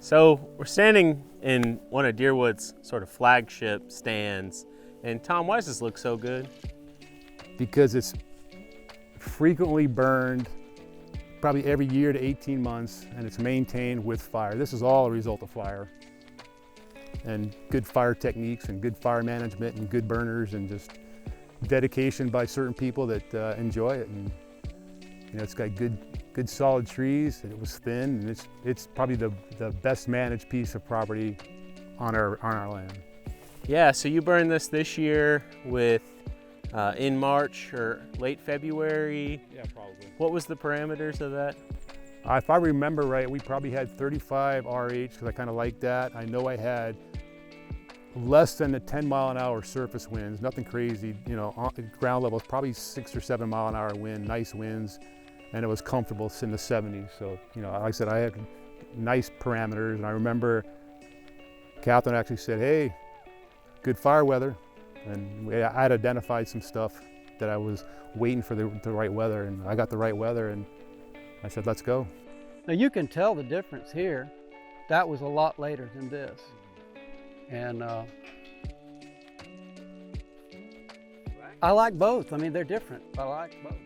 So we're standing in one of Deerwood's sort of flagship stands. And Tom, why does this look so good? Because it's frequently burned, probably every year to 18 months, and it's maintained with fire. This is all a result of fire and good fire techniques and good fire management and good burners and just dedication by certain people that enjoy it. And it's got good solid trees, and it was thin, and it's probably the best managed piece of property on our land. Yeah, so you burned this year with in March or late February. Yeah, probably. What was the parameters of that? If I remember right, we probably had 35 RH because I kind of like that. I know I had less than the 10-mile-an-hour surface winds, nothing crazy. On the ground level, it's probably 6 or 7 mile an hour wind, nice winds, and it was comfortable. It's in the 70s. So, like I said, I had nice parameters, and I remember Catherine actually said, "Hey, good fire weather," and I had identified some stuff that I was waiting for the right weather, and I got the right weather, and I said, "Let's go." Now you can tell the difference here. That was a lot later than this. And I like both. I mean, they're different, but I like both.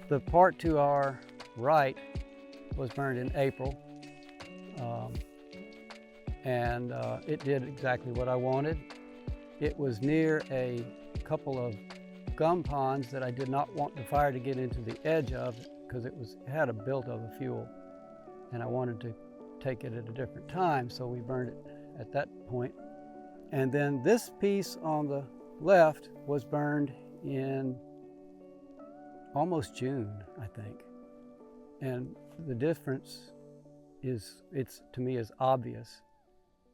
The part to our right was burned in April. And it did exactly what I wanted. It was near a couple of gum ponds that I did not want the fire to get into the edge of because it had a buildup of fuel, and I wanted to take it at a different time, so we burned it at that point. And then this piece on the left was burned in almost June, I think. And the difference to me is obvious.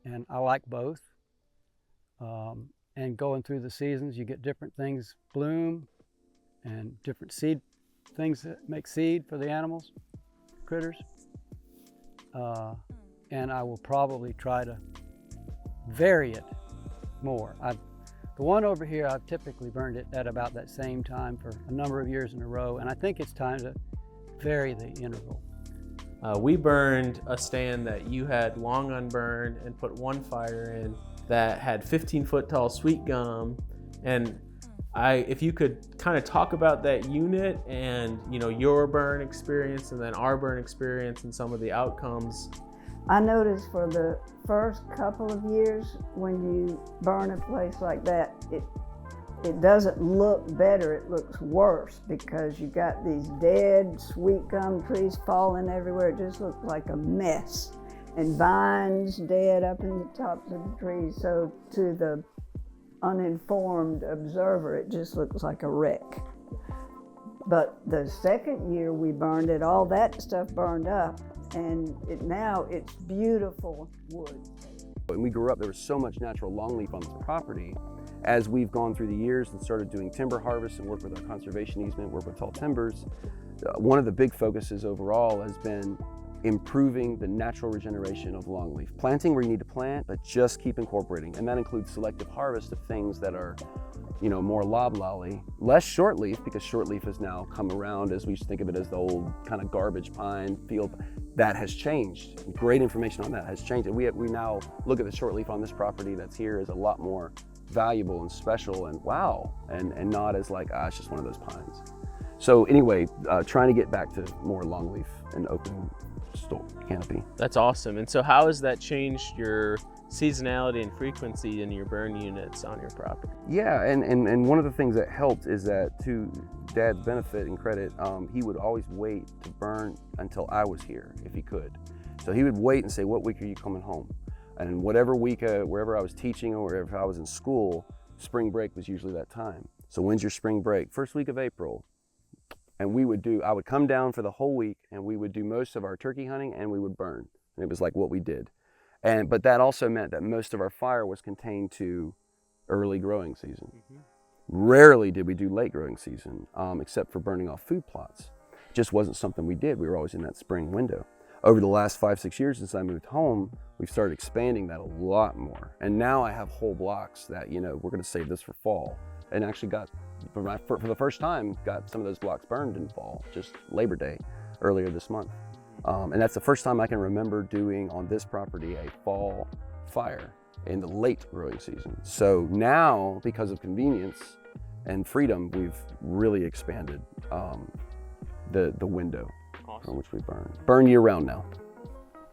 And I like both. And going through the seasons, you get different things bloom and different things that make seed for the animals, critters. And I will probably try to vary it more. The one over here, I've typically burned it at about that same time for a number of years in a row, and I think it's time to vary the interval. We burned a stand that you had long unburned and put one fire in that had 15-foot tall sweet gum. And if you could kind of talk about that unit and your burn experience and then our burn experience and some of the outcomes. I noticed for the first couple of years when you burn a place like that, it doesn't look better, it looks worse because you got these dead sweet gum trees falling everywhere. It just looks like a mess. And vines dead up in the tops of the trees. So to the uninformed observer, it just looks like a wreck. But the second year we burned it, all that stuff burned up, and now it's beautiful wood. When we grew up, there was so much natural longleaf on this property. As we've gone through the years and started doing timber harvest and work with our conservation easement, work with tall timbers, one of the big focuses overall has been improving the natural regeneration of longleaf. Planting where you need to plant, but just keep incorporating. And that includes selective harvest of things that are, more loblolly, less shortleaf, because shortleaf has now come around as we used to think of it as the old kind of garbage pine field. That has changed. Great information on that has changed. And we now look at the shortleaf on this property that's here as a lot more valuable and special and wow, and not as like, it's just one of those pines. So anyway, trying to get back to more longleaf and open canopy. That's awesome. And so how has that changed your seasonality and frequency in your burn units on your property? Yeah, and one of the things that helped is that, to Dad's benefit and credit, he would always wait to burn until I was here if he could. So he would wait and say, "What week are you coming home?" And whatever week, wherever I was teaching or wherever I was in school, spring break was usually that time. So when's your spring break? First week of April. And I would come down for the whole week, and we would do most of our turkey hunting, and we would burn. And it was like what we did. But that also meant that most of our fire was contained to early growing season. Mm-hmm. Rarely did we do late growing season, except for burning off food plots. It just wasn't something we did. We were always in that spring window. Over the last 5-6 years since I moved home, we've started expanding that a lot more. And now I have whole blocks that, we're gonna save this for fall. And actually for the first time, got some of those blocks burned in fall, just Labor Day, earlier this month. And that's the first time I can remember doing on this property a fall fire in the late growing season. So now, because of convenience and freedom, we've really expanded the window from which we burn. Burn year round now.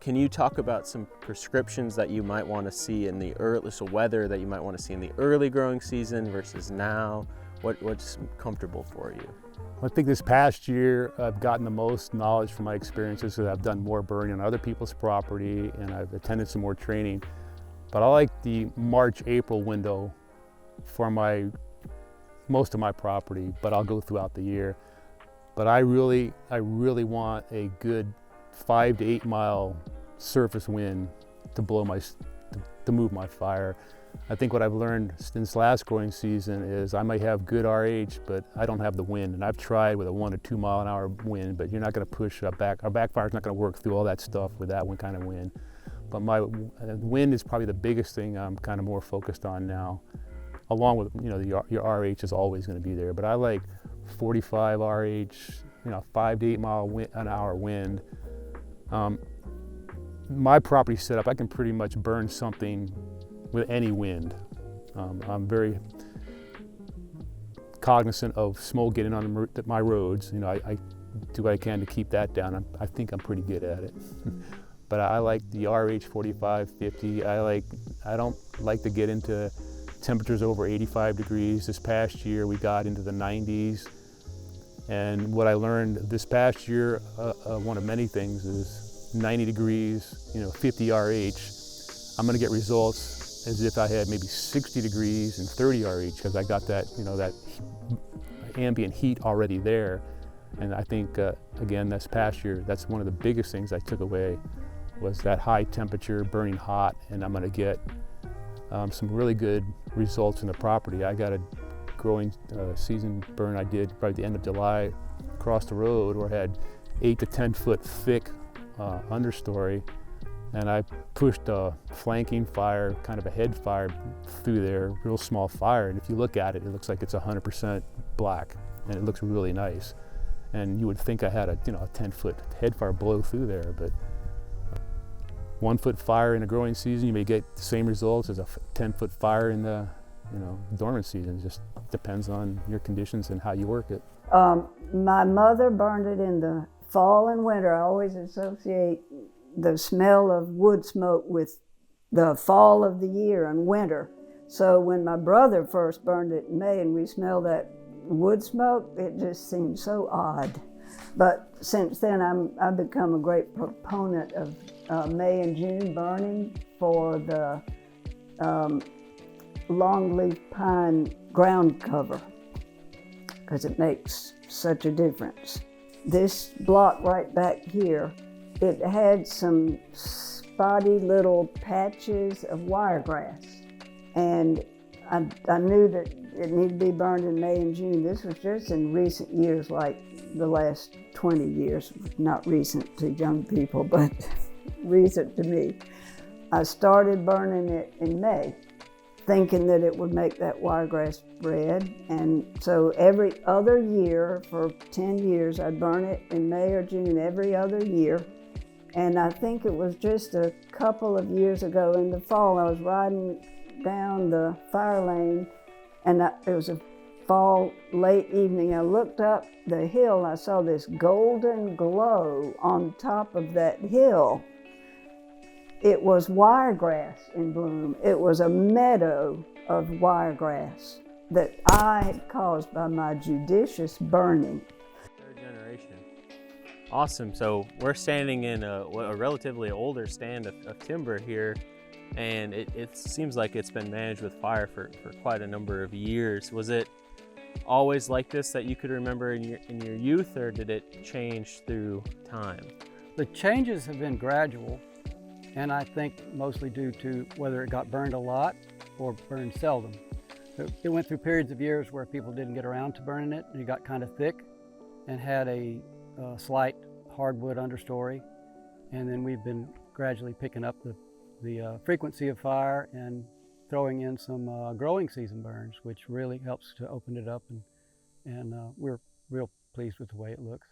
Can you talk about some prescriptions that you might want to see in the early, so weather that you might want to see in the early growing season versus now? What's comfortable for you? I think this past year I've gotten the most knowledge from my experiences because I've done more burning on other people's property and I've attended some more training. But I like the March-April window for most of my property, but I'll go throughout the year. But I really want a good 5 to 8 mile surface wind to move my fire. I think what I've learned since last growing season is I might have good RH, but I don't have the wind. And I've tried with a 1 to 2 mile an hour wind, but you're not going to push our backfire's not going to work through all that stuff with that one kind of wind. But my wind is probably the biggest thing I'm kind of more focused on now, along with, you know, your RH is always going to be there. But I like 45 RH, 5 to 8 mile an hour wind. My property setup, I can pretty much burn something with any wind. I'm very cognizant of smoke getting on my roads. I do what I can to keep that down. I think I'm pretty good at it. But I like the RH 45, 50. I don't like to get into temperatures over 85 degrees. This past year we got into the 90s. And what I learned this past year, one of many things, is 90 degrees, 50 RH. I'm gonna get results as if I had maybe 60 degrees and 30 RH because I got that, that ambient heat already there. And I think, again, this past year, that's one of the biggest things I took away was that high temperature, burning hot, and I'm gonna get some really good results in the property. I got a growing season burn I did right at the end of July across the road where I had 8 to 10 foot thick understory, and I pushed a flanking fire, kind of a head fire through there, real small fire, and if you look at it, it looks like it's 100% black, and it looks really nice. And you would think I had a 10 foot head fire blow through there, but 1 foot fire in a growing season, you may get the same results as a 10 foot fire in the dormant season. It just depends on your conditions and how you work it. My mother burned it in the fall and winter. I always associate the smell of wood smoke with the fall of the year and winter. So when my brother first burned it in May and we smelled that wood smoke, it just seemed so odd. But since then, I've become a great proponent of May and June burning for the longleaf pine ground cover because it makes such a difference. This block right back here, it had some spotty little patches of wiregrass, and I knew that it needed to be burned in May and June. This was just in recent years, like the last 20 years, not recent to young people, but recent to me. I started burning it in May, thinking that it would make that wiregrass red. And so every other year for 10 years, I'd burn it in May or June every other year. And I think it was just a couple of years ago in the fall, I was riding down the fire lane, and it was a fall late evening. I looked up the hill, I saw this golden glow on top of that hill. It was wiregrass in bloom. It was a meadow of wiregrass that I had caused by my judicious burning. Third generation. Awesome. So we're standing in a relatively older stand of timber here, and it seems like it's been managed with fire for quite a number of years. Was it always like this that you could remember in your youth, or did it change through time? The changes have been gradual, and I think mostly due to whether it got burned a lot or burned seldom. It went through periods of years where people didn't get around to burning it, and it got kind of thick and had a slight hardwood understory. And then we've been gradually picking up the frequency of fire and throwing in some growing season burns, which really helps to open it up, and we're real pleased with the way it looks.